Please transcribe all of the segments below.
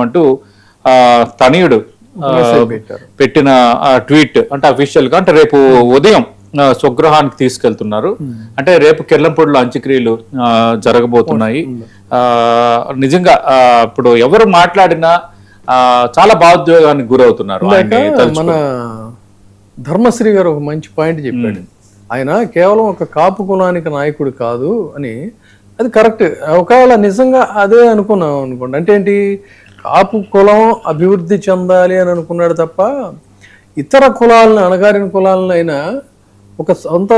అంటూ తనయుడు పెట్టిన ట్వీట్ అంటే అఫీషియల్ గా అంటే రేపు ఉదయం స్వగృహానికి తీసుకెళ్తున్నారు. అంటే రేపు కిర్లంపూడిలో అంత్యక్రియలు జరగబోతున్నాయి. నిజంగా ఇప్పుడు ఎవరు మాట్లాడినా చాలా భావోద్వేగానికి గురవుతున్నారు. మన ధర్మశ్రీ గారు ఒక మంచి పాయింట్ చెప్పాడు. ఆయన కేవలం ఒక కాపు కులానికి నాయకుడు కాదు అని. అది కరెక్ట్. ఒకవేళ నిజంగా అదే అనుకున్నాం అనుకోండి, అంటే ఏంటి, కాపు కులం అభివృద్ధి చెందాలి అని అనుకున్నాడు తప్ప ఇతర కులాలను, అణగారిన కులాలను అయినా ఒక సొంత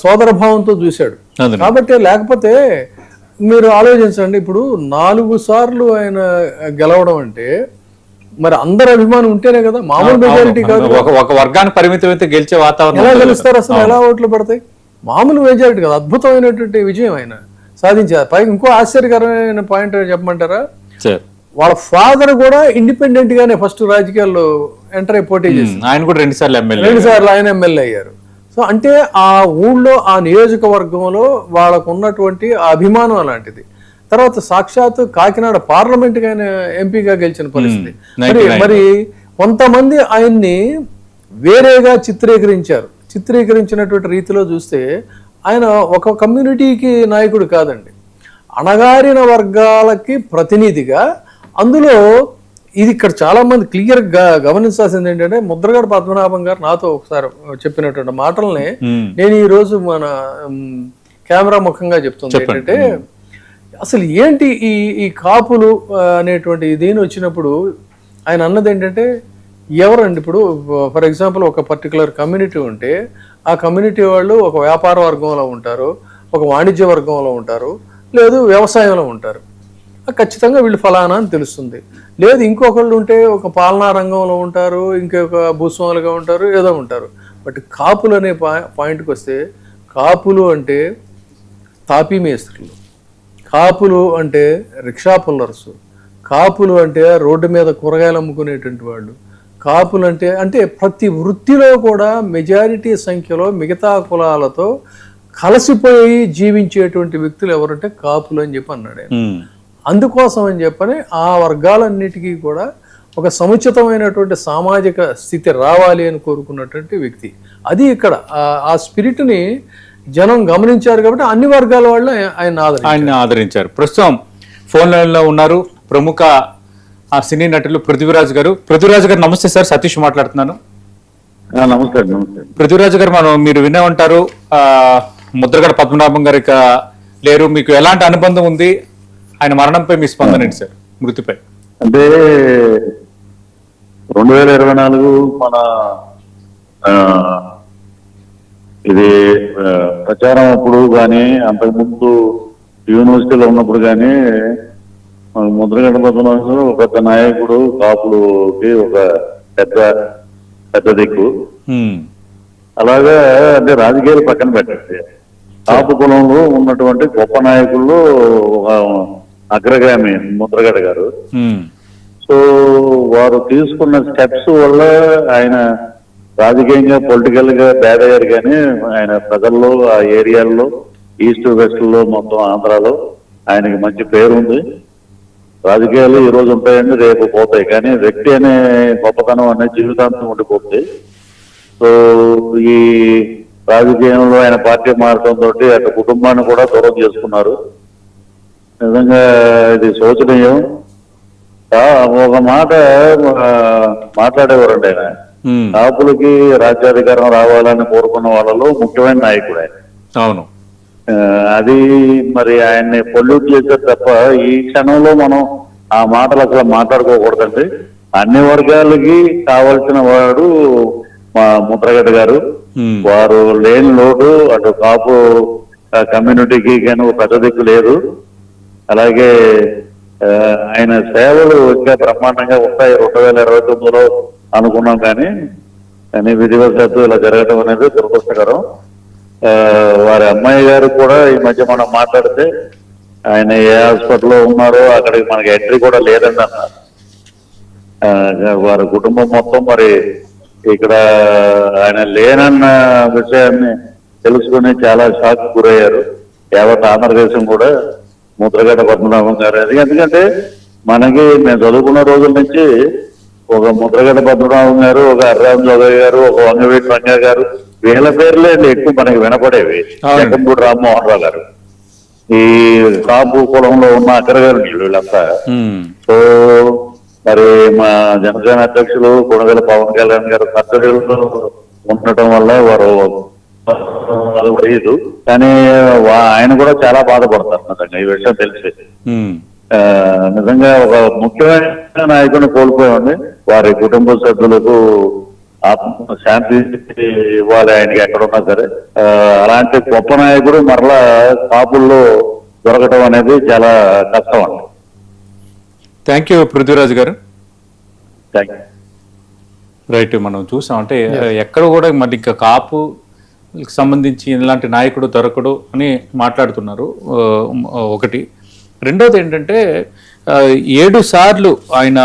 సోదర భావంతో చూశాడు. కాబట్టి లేకపోతే మీరు ఆలోచించండి, ఇప్పుడు 4 సార్లు ఆయన గెలవడం అంటే మరి అందరు అభిమానం ఉంటేనే కదా, మామూలు మెజారిటీ కాదు. ఒక వర్గానికి పరిమితం అయితే గెలిచే వాతావరణం ఎలా గెలుస్తారు, అసలు ఎలా ఓట్లు పడతాయి? మామూలు మెజారిటీ కదా, అద్భుతమైనటువంటి విజయం ఆయన సాధించారు. పైగా ఇంకో ఆశ్చర్యకరమైన పాయింట్ చెప్పమంటారా, వాళ్ళ ఫాదర్ కూడా ఇండిపెండెంట్ గానే ఫస్ట్ రాజకీయాల్లో ఎంటర్ అయి పోటీ చేసి ఆయన కూడా 2 సార్లు ఆయన ఎమ్మెల్యే అయ్యారు. సో అంటే ఆ ఊళ్ళో, ఆ నియోజకవర్గంలో వాళ్ళకు ఉన్నటువంటి అభిమానం అలాంటిది. తర్వాత సాక్షాత్ కాకినాడ పార్లమెంట్ గా ఎంపీగా గెలిచిన పరిస్థితి. మరి కొంతమంది ఆయన్ని వేరేగా చిత్రీకరించినటువంటి రీతిలో చూస్తే ఆయన ఒక కమ్యూనిటీకి నాయకుడు కాదండి, అణగారిన వర్గాలకి ప్రతినిధిగా. అందులో ఇది ఇక్కడ చాలా మంది క్లియర్గా గమనించాల్సింది ఏంటంటే, ముద్రగడ పద్మనాభం గారు నాతో ఒకసారి చెప్పినటువంటి మాటల్ని నేను ఈ రోజు మన కెమెరా ముఖంగా చెప్తుంది ఏంటంటే, అసలు ఏంటి ఈ కాపులు అనేటువంటి దీని వచ్చినప్పుడు ఆయన అన్నది ఏంటంటే, ఎవరండి ఇప్పుడు ఫర్ ఎగ్జాంపుల్ ఒక పర్టికులర్ కమ్యూనిటీ ఉంటే ఆ కమ్యూనిటీ వాళ్ళు ఒక వ్యాపార వర్గంలో ఉంటారు, ఒక వాణిజ్య వర్గంలో ఉంటారు, లేదు వ్యవసాయంలో ఉంటారు. ఖచ్చితంగా వీళ్ళు ఫలానా అని తెలుస్తుంది. లేదు ఇంకొకళ్ళు ఉంటే ఒక పాలనా రంగంలో ఉంటారు, ఇంకొక భూస్వాములుగా ఉంటారు, ఏదో ఉంటారు. బట్ కాపులు అనే పాయింట్కి వస్తే, కాపులు అంటే తాపీ మేస్త్రులు, కాపులు అంటే రిక్షా పుల్లర్సు, కాపులు అంటే రోడ్డు మీద కూరగాయలు అమ్ముకునేటువంటి వాళ్ళు, కాపులు అంటే ప్రతి వృత్తిలో కూడా మెజారిటీ సంఖ్యలో మిగతా కులాలతో కలిసిపోయి జీవించేటువంటి వ్యక్తులు ఎవరంటే కాపులు అని చెప్పి అన్నాడు. అందుకోసం అని చెప్పని ఆ వర్గాలన్నిటికీ కూడా ఒక సముచితమైనటువంటి సామాజిక స్థితి రావాలి అని కోరుకున్నటువంటి వ్యక్తి. అది ఇక్కడ ఆ స్పిరిట్ని జనం గమనించారు కాబట్టి అన్ని వర్గాల వాళ్ళు ఆయన ఆదరించారు. ప్రస్తుతం ఫోన్ లైన్లో ఉన్నారు ప్రముఖ సినీ నటులు పృథ్వీరాజ్ గారు. పృథ్వీరాజ్ గారు నమస్తే సార్, సతీష్ మాట్లాడుతున్నాను. నమస్తే. పృథ్వీరాజ్ గారు, మీరు వినే ఉంటారు, ముద్రగడ పద్మనాభం గారు ఇక లేరు. మీకు ఎలాంటి అనుబంధం ఉంది? ఆయన మరణంపై మీ స్పందన ఏంటి సార్, మృతిపై? అంటే 2024 మన ఇది ప్రచారం అప్పుడు కానీ, అంతకుముందు యూనివర్సిటీలో ఉన్నప్పుడు కానీ, ముద్రగడ పద్మనాభం ఒక పెద్ద నాయకుడు, కాపులుకి ఒక పెద్ద దిక్కు. అలాగే అంటే రాజకీయాలు పక్కన పెట్టండి, కాపు కులంలో ఉన్నటువంటి గొప్ప నాయకుల్లో అగ్రగామి ముద్రగడ గారు. సో వారు తీసుకున్న స్టెప్స్ వల్ల ఆయన రాజకీయంగా, పొలిటికల్ గా పేదయ్యారు. కానీ ఆయన ప్రజల్లో, ఆ ఏరియాల్లో, ఈస్ట్ వెస్ట్ లో, మొత్తం ఆంధ్రాలో ఆయనకి మంచి పేరు ఉంది. రాజకీయాలు ఈ రోజు ఉంటాయండి, రేపు పోతాయి. కానీ వ్యక్తి అనే గొప్పతనం అనే జీవితాంతం ఉండిపోతుంది. సో ఈ రాజకీయంలో ఆయన పార్టీ మారడంతో అటు కుటుంబాన్ని కూడా దూరం చేసుకున్నారు. నిజంగా ఇది శోచనీయం. ఒక మాట మాట్లాడేవారండి ఆయన, కాపులకి రాజ్యాధికారం రావాలని కోరుకున్న వాళ్ళలో ముఖ్యమైన నాయకుడు ఆయన. అవును. అది మరి ఆయన్ని పొల్యూట్ చేశారు తప్ప ఈ క్షణంలో మనం ఆ మాటలు అసలు మాట్లాడుకోకూడదండి. అన్ని వర్గాలకి కావాల్సిన వాడు మా ముద్రగడ గారు. వారు లేని లోటు అటు కాపు కమ్యూనిటీకి కానీ పెద్ద దిక్కు లేదు. అలాగే ఆయన సేవలు ఇంకా బ్రహ్మాండంగా ఉంటాయి 2029లో అనుకున్నాం. కానీ విధివశాత్తు ఇలా జరగడం అనేది దురదృష్టకరం. వారి అమ్మాయి గారు కూడా ఈ మధ్య మనం మాట్లాడితే ఆయన ఏ హాస్పిటల్లో ఉన్నారో అక్కడికి మనకి ఎంట్రీ కూడా లేదండి అన్నారు. వారి కుటుంబం మొత్తం మరి ఇక్కడ ఆయన లేనన్న విషయాన్ని తెలుసుకుని చాలా షాక్ గురయ్యారు. యావత్ ఆంధ్రదేశం కూడా ముద్రగడ పద్మనాభం గారు. ఎందుకంటే మనకి మేము చదువుకున్న రోజుల నుంచి ఒక ముద్రగడ్డ పద్మనాభం గారు, ఒక అర్రాం జోగయ్య గారు, ఒక వంగవీటి రంగ గారు, వీళ్ళ పేర్లే ఎక్కువ మనకి వినపడేవి. అవును. జగన్పూడి రామ్మోహన్ రావు గారు, ఈ కాపు కులంలో ఉన్న అగ్రగారు వీళ్ళంతా. సో మరి మా జనసేన అధ్యక్షులు కొనగల పవన్ కళ్యాణ్ గారు కర్తవ్యంలో ఉండటం వల్ల వారు అది లేదు, కానీ ఆయన కూడా చాలా బాధపడతారు నిజంగా ఈ విషయం తెలిసి. నిజంగా ఒక ముఖ్యమైన నాయకుడిని కోల్పోయామండి. వారి కుటుంబ సభ్యులకు ఆత్మ శాంతి ఇవ్వాలి ఆయనకి ఎక్కడున్నా సరే. అలాంటి గొప్ప నాయకుడు మరలా కాపుల్లో దొరకటం అనేది చాలా కష్టం అండి. థ్యాంక్ యూ పృథ్వీరాజ్ గారు. Thank you. రైట్, మనం చూసాం అంటే ఎక్కడ కూడా మరి ఇంకా కాపు సంబంధించి ఇలాంటి నాయకుడు దొరకడు అని మాట్లాడుతున్నారు. ఒకటి. రెండోది ఏంటంటే 7 సార్లు ఆయన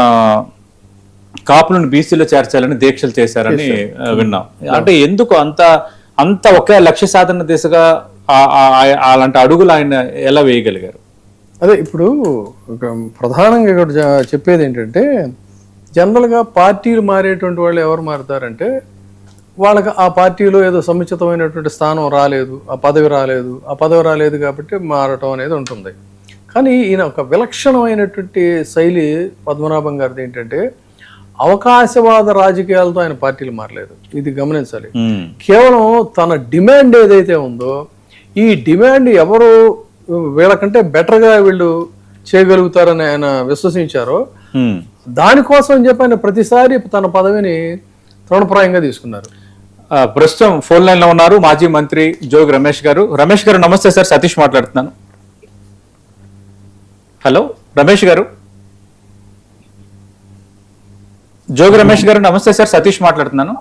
కాపులను బీసీలో చేర్చాలని దీక్షలు చేశారని విన్నాం. అంటే ఎందుకు అంత ఒకే లక్ష్య సాధన దిశగా అలాంటి అడుగులు ఆయన ఎలా వేయగలిగారు? అదే ఇప్పుడు ప్రధానంగా ఇక్కడ చెప్పేది ఏంటంటే, జనరల్గా పార్టీలు మారేటువంటి వాళ్ళు ఎవరు మారుతారంటే, వాళ్ళకి ఆ పార్టీలో ఏదో సముచితమైనటువంటి స్థానం రాలేదు, ఆ పదవి రాలేదు కాబట్టి మారటం అనేది ఉంటుంది. కానీ ఈయన ఒక విలక్షణమైనటువంటి శైలి పద్మనాభం గారిది ఏంటంటే, అవకాశవాద రాజకీయాలతో ఆయన పార్టీలు మారలేదు. ఇది గమనించాలి. కేవలం తన డిమాండ్ ఏదైతే ఉందో, ఈ డిమాండ్ ఎవరు వీళ్ళకంటే బెటర్గా వీళ్ళు చేయగలుగుతారని ఆయన విశ్వసించారో, దానికోసం అని చెప్పి ఆయన ప్రతిసారి తన పదవిని తృణప్రాయంగా తీసుకున్నారు. ప్రస్తుతం ఫోన్ లైన్ లో ఉన్నారు మాజీ మంత్రి జోగి రమేష్ గారు. రమేష్ గారు నమస్తే సార్, సతీష్ మాట్లాడుతున్నాను. హలో రమేష్ గారు. జోగి రమేష్ గారు నమస్తే సార్, సతీష్ మాట్లాడుతున్నాను.